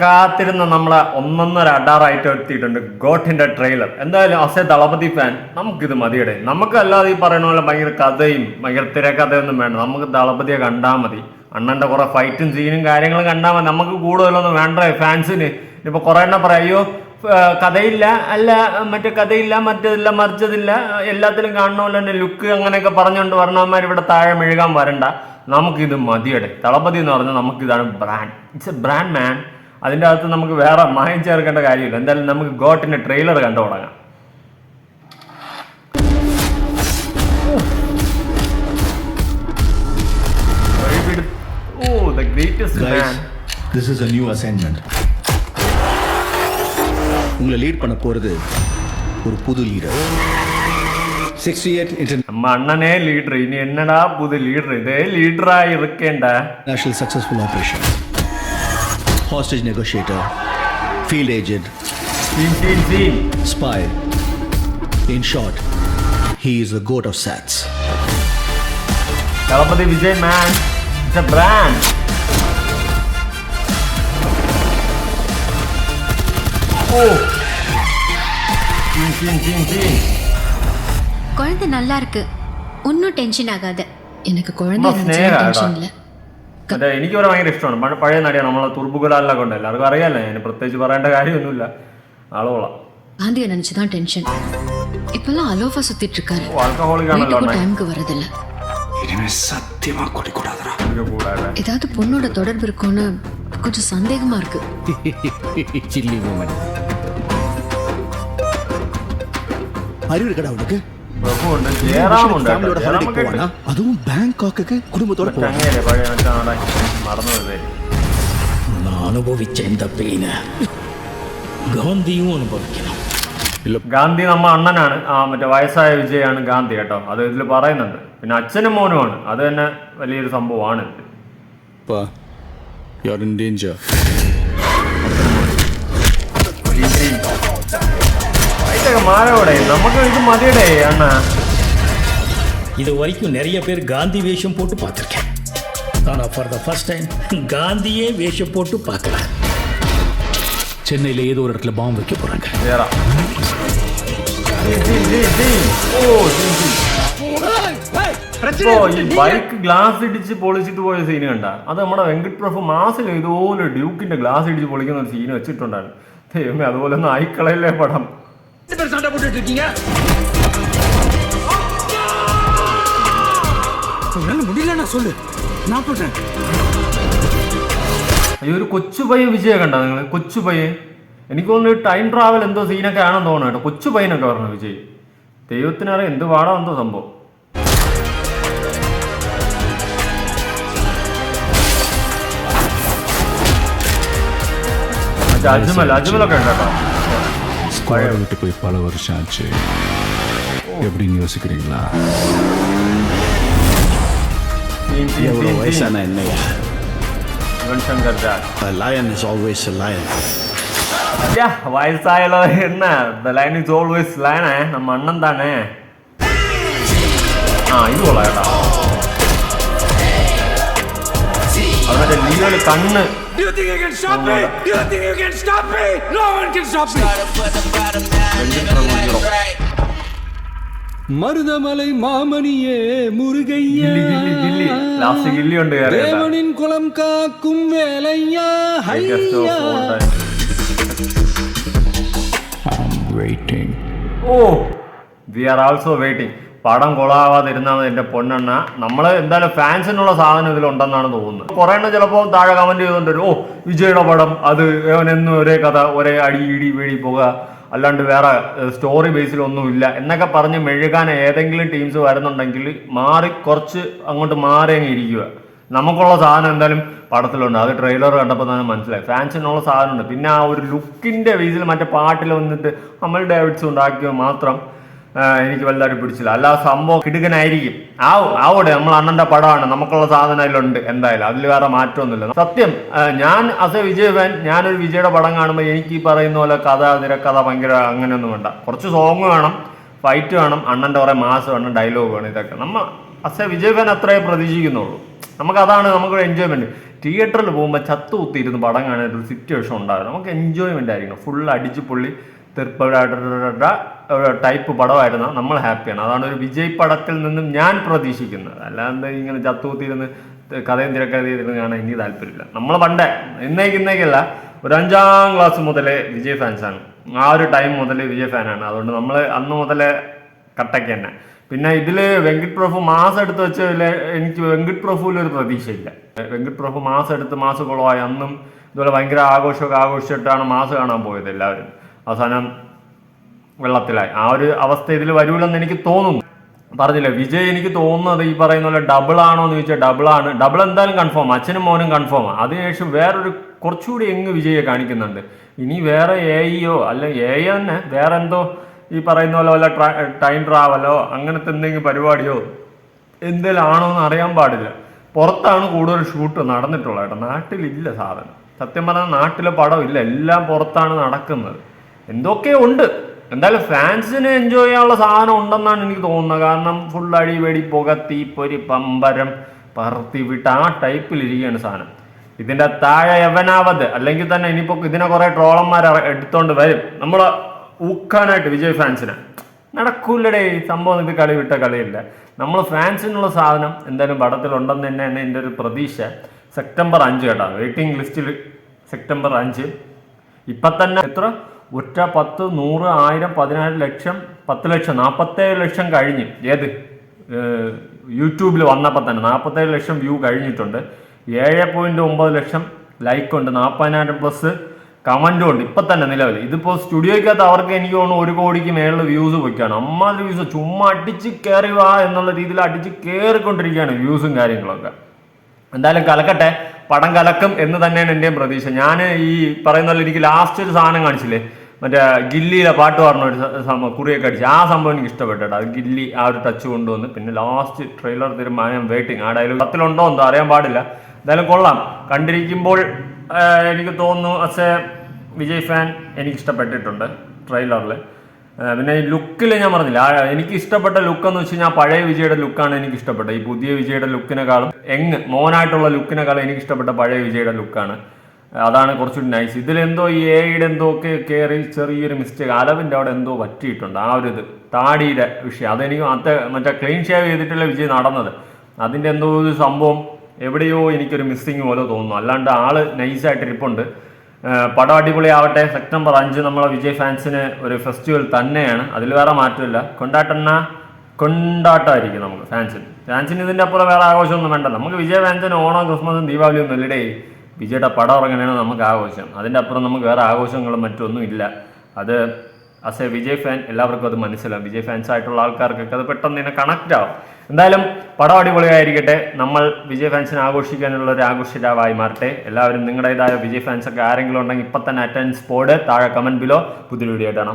കാത്തിരുന്ന നമ്മളെ ഒന്നൊന്നര അഡാറായിട്ട് എത്തിയിട്ടുണ്ട് ഗോട്ടിന്റെ ട്രെയിലർ. എന്തായാലും അസേ ദളപതി ഫാൻ നമുക്കിത് മതിയടെ. നമുക്കല്ലാതെ ഈ പറയുന്ന പോലെ ഭയങ്കര കഥയും ഭയങ്കര തിരക്കഥയൊന്നും വേണ്ട. നമുക്ക് ദളപതിയെ കണ്ടാൽ മതി. അണ്ണന്റെ കുറെ ഫൈറ്റും സീനും കാര്യങ്ങളും കണ്ടാൽ മതി. നമുക്ക് കൂടുതലൊന്നും വേണ്ട ഫാൻസിന്. ഇപ്പൊ കുറെ എണ്ണം പറയാം, അയ്യോ കഥയില്ല, അല്ല മറ്റേ കഥയില്ല, മറ്റേതില്ല, മറിച്ചതില്ല, എല്ലാത്തിലും കാണുന്ന പോലെ തന്നെ ലുക്ക് അങ്ങനെയൊക്കെ പറഞ്ഞുകൊണ്ട് വരണവന്മാർ ഇവിടെ താഴെ മെഴുകാൻ വരണ്ട. നമുക്കിത് മതിയടെ. ദളപതി എന്ന് പറഞ്ഞാൽ നമുക്കിതാണ് ബ്രാൻഡ്. ഇറ്റ്സ് എ ബ്രാൻഡ് മാൻ. അതിൻ്റെ അകത്ത് നമുക്ക് വേറെ മായം ചേർക്കേണ്ട കാര്യമില്ല. എന്തായാലും നമുക്ക് ഗോട്ടിന്റെ ട്രെയിലർ കണ്ടു തുടങ്ങാം. Oh, the greatest man. This is a new assignment. உங்களை லீட் பண்ண போறது ஒரு புது லீடர். 68 நம்ம அண்ணனே லீடர், இனி என்னடா புது லீடர்? இதே லீடரா இருக்கேன்டா. National Successful Operation. Hostage negotiator, field agent, spy. In short, he is the goat of SATs. Dalapati Vijay man, it's a brand. Oh, குழந்தை நல்லா இருக்கு, ஒன்னும் டென்ஷன் ஆகாத. எனக்கு குழந்தை டென்ஷன் இல்ல. അതെ, എനിക്ക് അവരെ ഭയങ്കര ഇഷ്ടമാണ്. പഴയ നടിയാണ്, നമ്മളെ തുർബുകുലാലിലൊക്കെ ഉണ്ട്. എല്ലാവർക്കും അറിയാലോ, ഞാൻ പ്രത്യേകിച്ച് പറയേണ്ട കാര്യമൊന്നുമില്ല. ആളോളാം. காந்தியை நினைச்சுதான் டென்ஷன். இப்பெல்லாம் அலோஃபா சுத்திட்டு இருக்காரு. ஆல்கஹாலிக் ஆனല്ലോ. டைம்க்கு வரதில்ல. இனிமே சத்தியமா கொடி கூடாதடா. ஏதாவது பொண்ணோட தொடர்பு இருக்கும்னு கொஞ்சம் சந்தேகமா இருக்கு. Silly woman. அறிவு இருக்கடா உனக்கு? അതും ബാങ്കോക്കൊക്കെ കുടുംബത്തോടെ അനുഭവിച്ച എന്താ പെയിന് ഗാന്ധിയും അനുഭവിക്കണം. ഗാന്ധി നമ്മ അണ്ണനാണ്. മറ്റേ വയസ്സായ വിജയാണ് ഗാന്ധി കേട്ടോ. അത് ഇതിൽ പറയുന്നുണ്ട്. പിന്നെ അച്ഛനും മോനുമാണ്. അത് തന്നെ വലിയൊരു സംഭവമാണ്. മാറോടെ നമുക്ക് ഇത് മതിയടേ അണ്ണ. இது வரைக்கும் நிறைய பேர் காந்தி வேஷம் போட்டு பார்த்துருக்கேன். ஆனால் ஃபார் த ஃபர்ஸ்ட் டைம் காந்தியே வேஷம் போட்டு பார்க்கலாம். சென்னையில் ஏதோ ஒரு இடத்துல பாம்பு வைக்க போறாங்க. ഈ ബൈക്ക് ഗ്ലാസ് ഇടിച്ച് പൊളിച്ചിട്ട് പോയ സീന് കണ്ട. അത് നമ്മുടെ വെങ്കട് പ്രഭു മാസിൽ ഇതുപോലെ ഡ്യൂക്കിന്റെ ഗ്ലാസ് ഇടിച്ച് പൊളിക്കുന്ന ഒരു സീന് വെച്ചിട്ടുണ്ടായിരുന്നു. ദൈവമേ, അതുപോലെ ഒന്നും ആയിക്കളയില്ലേ പടം. சண்டை போட்டுட்டு இருக்கீங்க. முடியல சொல்லு, நான் போட்டேன். അയ്യോ, ഒരു കൊച്ചു പയ്യൻ വിജയ കണ്ട നിങ്ങൾ? കൊച്ചു പയ്യൻ. എനിക്ക് തോന്നുന്നു ടൈം ട്രാവൽ എന്തോ സീനൊക്കെ ആണെന്ന് തോന്നുന്നു കേട്ടോ. കൊച്ചു പയ്യനൊക്കെ പറഞ്ഞു വിജയ്. ദൈവത്തിനറിയാം എന്ത് പാടാ എന്തോ സംഭവം. അജ്മലൊക്കെ ഉണ്ട് കേട്ടോ. விட்டு போய் பல வருஷம் ஆச்சு. எப்படின்னு யோசிக்கிறீங்களா? எவ்வளவு வயசான என்னையா? A lion is always a lion. വയസ്സായാലോ என்ன? The lion is always lion. நம்ம அண்ணன் தானே. ഇത് കൊള്ളാം കേട്ടോ. അവരുടെ ലിയോയില് കണ്ണ്. மருதமலை மாமணியே முருகையா, தேவனின் குலம் காக்கும் வேலையா. We are also waiting. പടം കൊളാവാതിരുന്നാണ് എൻ്റെ പൊന്നെണ്ണ. നമ്മൾ എന്തായാലും ഫാൻസിനുള്ള സാധനം ഇതിലുണ്ടെന്നാണ് തോന്നുന്നത്. കുറേ എണ്ണം ചിലപ്പോൾ താഴെ കമന്റ് ചെയ്തുകൊണ്ടൊരു വിജയുടെ പടം അത് എന്നും ഒരേ കഥ, ഒരേ അടി ഇടി വേടി പോകുക, അല്ലാണ്ട് വേറെ സ്റ്റോറി ബേസിലൊന്നുമില്ല എന്നൊക്കെ പറഞ്ഞ് മെഴുകാൻ ഏതെങ്കിലും ടീംസ് വരുന്നുണ്ടെങ്കിൽ കുറച്ച് അങ്ങോട്ട് മാറി അങ്ങ് ഇരിക്കുക. നമുക്കുള്ള സാധനം എന്തായാലും പടത്തിലുണ്ട്. അത് ട്രെയിലർ കണ്ടപ്പോൾ തന്നെ മനസ്സിലായി. ഫാൻസിനുള്ള സാധനമുണ്ട്. പിന്നെ ആ ഒരു ലുക്കിന്റെ ബേസിൽ മറ്റേ പാട്ടിൽ വന്നിട്ട് അമൽ ഡേവിഡ്സ് ഉണ്ടാക്കിയത് മാത്രം എനിക്ക് വലുതായിട്ട് പിടിച്ചില്ല. അല്ല, സംഭവം കിടുക്കനായിരിക്കും. ആവോടെ നമ്മൾ അണ്ണന്റെ പടമാണ്, നമുക്കുള്ള സാധനം അതിലുണ്ട്. എന്തായാലും അതിൽ വേറെ മാറ്റമൊന്നുമില്ല. സത്യം, ഞാൻ ആസ് എ വിജയ് ഫാൻ, ഞാനൊരു വിജയുടെ പടം കാണുമ്പോൾ എനിക്ക് ഈ പറയുന്ന പോലെ കഥ, തിരക്കഥ ഭയങ്കര അങ്ങനെയൊന്നും വേണ്ട. കുറച്ച് സോങ് വേണം, ഫൈറ്റ് വേണം, അണ്ണന്റെ കുറെ മാസ് വേണം, ഡയലോഗ് വേണം. ഇതൊക്കെ നമ്മൾ ആസ് എ വിജയ് ഫാൻ അത്രേ പ്രതീക്ഷിക്കുന്നുള്ളൂ. നമുക്കതാണ് നമുക്കൊരു എൻജോയ്മെന്റ്. തിയേറ്ററിൽ പോകുമ്പോൾ ചത്തു കുത്തിയിരുന്ന് പടം കാണാൻ ഒരു സിറ്റുവേഷൻ ഉണ്ടാകും. നമുക്ക് എൻജോയ്മെൻ്റ് ആയിരിക്കണം. ഫുൾ അടിച്ചു പൊള്ളി ടൈപ്പ് പടമായിരുന്ന നമ്മൾ ഹാപ്പിയാണ്. അതാണ് ഒരു വിജയ് പടത്തിൽ നിന്നും ഞാൻ പ്രതീക്ഷിക്കുന്നത്. അല്ലാണ്ട് ഇങ്ങനെ ചത്തു കുത്തിയിരുന്ന് കഥയും തിരക്കഥയിരുന്ന് കാണാൻ എനിക്ക് താല്പര്യമില്ല. നമ്മൾ പണ്ടേ ഇന്നേക്കല്ല ഒരു 5ാം ക്ലാസ് മുതലേ വിജയ് ഫാൻസാണ്. ആ ഒരു ടൈം മുതൽ വിജയ് ഫാനാണ്. അതുകൊണ്ട് നമ്മൾ അന്ന് മുതലേ കട്ടയ്ക്ക് തന്നെ. പിന്നെ ഇതിൽ വെങ്കിട്ട് പ്രഭു മാസം എടുത്ത് വെച്ചതിൽ എനിക്ക് വെങ്കിട്ട് പ്രഭുവിൽ ഒരു പ്രതീക്ഷയില്ല. വെങ്കിട്ട് പ്രഭു മാസം എടുത്ത് മാസം കുളമായി. അന്നും ഇതുപോലെ ഭയങ്കര ആഘോഷമൊക്കെ ആഘോഷിച്ചിട്ടാണ് മാസം കാണാൻ പോയത് എല്ലാവരും. അവസാനം വെള്ളത്തിലായി. ആ ഒരു അവസ്ഥ ഇതിൽ വരൂലെന്ന് എനിക്ക് തോന്നുന്നു. പറഞ്ഞില്ലേ, വിജയ് എനിക്ക് തോന്നുന്നത് ഈ പറയുന്ന പോലെ ഡബിൾ ആണോ എന്ന് ചോദിച്ചാൽ ഡബിളാണ്. ഡബിൾ എന്തായാലും കൺഫേം, അച്ഛനും മോനും കൺഫേമാണ്. അതിനുശേഷം വേറൊരു കുറച്ചുകൂടി വിജയെ കാണിക്കുന്നുണ്ട്. ഇനി വേറെ എയോ അല്ല തന്നെ വേറെ എന്തോ ഈ പറയുന്ന പോലെ വല്ല ടൈം ട്രാവലോ അങ്ങനത്തെ എന്തെങ്കിലും പരിപാടിയോ എന്തെങ്കിലും ആണോ എന്ന് അറിയാൻ പാടില്ല. പുറത്താണ് കൂടുതൽ ഷൂട്ട് നടന്നിട്ടുള്ളത് കേട്ടോ. നാട്ടിലില്ല സാധനം. സത്യം പറഞ്ഞാൽ നാട്ടിലെ പടം ഇല്ല, എല്ലാം പുറത്താണ് നടക്കുന്നത്. എന്തൊക്കെയോ ഉണ്ട്. എന്തായാലും ഫാൻസിന് എൻജോയ് ചെയ്യാനുള്ള സാധനം ഉണ്ടെന്നാണ് എനിക്ക് തോന്നുന്നത്. കാരണം ഫുൾ അടിവെടി പുക തീപ്പൊരി പമ്പരം പറത്തി വിട്ട് ആ ടൈപ്പിലിരിക്കുകയാണ് സാധനം. ഇതിന്റെ താഴെ യവനാവത് അല്ലെങ്കിൽ തന്നെ ഇനിയിപ്പോൾ ഇതിനെ കുറെ ട്രോളന്മാർ എടുത്തോണ്ട് വരും നമ്മൾ ഊക്കാനായിട്ട് വിജയ് ഫാൻസിനെ. നടക്കൂലടേ സംഭവം. ഇത് കളി വിട്ട കളിയില്ല. നമ്മൾ ഫാൻസിനുള്ള സാധനം എന്തായാലും പടത്തിലുണ്ടെന്ന് തന്നെയാണ് എൻ്റെ ഒരു പ്രതീക്ഷ. സെപ്റ്റംബർ 5 കേട്ടോ, വെയിറ്റിംഗ് ലിസ്റ്റിൽ സെപ്റ്റംബർ 5. ഇപ്പം തന്നെ എത്ര 1, 10, 100, 1000, 14 ലക്ഷം, 10 ലക്ഷം, 47 ലക്ഷം കഴിഞ്ഞ്. ഏത് യൂട്യൂബിൽ വന്നപ്പോൾ തന്നെ 47 ലക്ഷം വ്യൂ കഴിഞ്ഞിട്ടുണ്ട്. 7.9 ലക്ഷം ലൈക്ക് ഉണ്ട്, 40,000+ കമൻറ്റും ഉണ്ട് ഇപ്പം തന്നെ നിലവിൽ. ഇതിപ്പോൾ സ്റ്റുഡിയോയ്ക്കകത്ത് അവർക്ക് എനിക്ക് തോന്നുന്നു 1 കോടിക്ക് മേളിൽ വ്യൂസ് പോയിക്കാണ്. അമ്മാതിരി വ്യൂസ്, ചുമ്മാ അടിച്ച് കയറി വാ എന്നുള്ള രീതിയിൽ അടിച്ച് കയറിക്കൊണ്ടിരിക്കുകയാണ് വ്യൂസും കാര്യങ്ങളൊക്കെ. എന്തായാലും കലക്കട്ടെ, പടം കലക്കും എന്ന് തന്നെയാണ് എൻ്റെയും പ്രതീക്ഷ. ഞാൻ ഈ പറയുന്ന പോലെ എനിക്ക് ലാസ്റ്റ് ഒരു സാധനം കാണിച്ചില്ലേ, മറ്റേ ഗില്ലിയിലെ പാട്ട് പറഞ്ഞ ഒരു സംഭവം കുറിയൊക്കെ അടിച്ച്, ആ സംഭവം എനിക്ക് ഇഷ്ടപ്പെട്ടു. അത് ഗില്ലി ആ ഒരു ടച്ച് കൊണ്ടുവന്ന് പിന്നെ ലാസ്റ്റ് ട്രെയിലർ തീരുമാനം വെയിറ്റിംഗ്. ആ ഡയലോഗ് 10 എന്തോ അറിയാൻ പാടില്ല. എന്തായാലും കൊള്ളാം. കണ്ടിരിക്കുമ്പോൾ എനിക്ക് തോന്നുന്നു ആസ് എ വിജയ് ഫാൻ എനിക്ക് ഇഷ്ടപ്പെട്ടിട്ടുണ്ട് ട്രെയിലറിൽ. പിന്നെ ഈ ലുക്കിൽ ഞാൻ പറഞ്ഞില്ല, എനിക്ക് ഇഷ്ടപ്പെട്ട ലുക്ക് എന്ന് വെച്ച് കഴിഞ്ഞാൽ പഴയ വിജയുടെ ലുക്കാണ് എനിക്ക് ഇഷ്ടപ്പെട്ടത്. ഈ പുതിയ വിജയുടെ ലുക്കിനെക്കാളും മോനായിട്ടുള്ള ലുക്കിനെക്കാളും എനിക്ക് ഇഷ്ടപ്പെട്ട പഴയ വിജയുടെ ലുക്കാണ്. അതാണ് കുറച്ചുകൂടി നൈസ്. ഇതിലെന്തോ ഈ എയുടെ എന്തോ ഒക്കെ കയറി ചെറിയൊരു മിസ്റ്റേക്ക്, അലവിൻ്റെ അവിടെ എന്തോ പറ്റിയിട്ടുണ്ട്. ആ ഒരു ഇത് താടിയുടെ വിഷയം അതെനിക്ക് മറ്റേ ക്ലീൻ ഷേവ് ചെയ്തിട്ടുള്ള വിജയ് നടന്നത്, അതിൻ്റെ എന്തോ ഒരു സംഭവം എവിടെയോ എനിക്കൊരു മിസ്സിങ് പോലെ തോന്നുന്നു. അല്ലാണ്ട് ആള് നൈസായിട്ട് ഇരിപ്പുണ്ട്. പടം അടിപൊളിയാവട്ടെ. സെപ്റ്റംബർ 5 നമ്മളെ വിജയ് ഫാൻസിന് ഒരു ഫെസ്റ്റിവൽ തന്നെയാണ്, അതിൽ വേറെ മാറ്റമില്ല. കൊണ്ടാട്ടമായിരിക്കും നമുക്ക് ഫാൻസിന് ഇതിൻ്റെ അപ്പുറം വേറെ ആഘോഷമൊന്നും വേണ്ട. നമുക്ക് വിജയ് ഫാൻസിന് ഓണം ക്രിസ്മസും ദീപാവലിയും ഒന്നും ഇല്ലടേ. വിജയുടെ പടം ഇറങ്ങാനാണ് നമുക്ക് ആഘോഷം. അതിൻ്റെ അപ്പുറം നമുക്ക് വേറെ ആഘോഷങ്ങളും മറ്റൊന്നും ഇല്ല. അത് ആസ് എ വിജയ് ഫാൻ എല്ലാവർക്കും അത് മനസ്സിലാവും. വിജയ് ഫാൻസ് ആയിട്ടുള്ള ആൾക്കാർക്കൊക്കെ അത് പെട്ടെന്ന് തന്നെ കണക്റ്റ് ആവും. എന്തായാലും പടം അടിപൊളിയായിരിക്കട്ടെ. നമ്മൾ വിജയ് ഫാൻസിനെ ആഘോഷിക്കാനുള്ള ഒരു ആഘോഷരാവായി മാറട്ടെ. എല്ലാവരും നിങ്ങളുടേതായ വിജയ് ഫാൻസ് ഒക്കെ ആരെങ്കിലും ഉണ്ടെങ്കിൽ ഇപ്പം തന്നെ അറ്റൻഡൻസ് പോഡ് താഴെ കമൻറ്റ് ബിലോ. പുതിയ വീഡിയോ ആയിട്ടാണ്.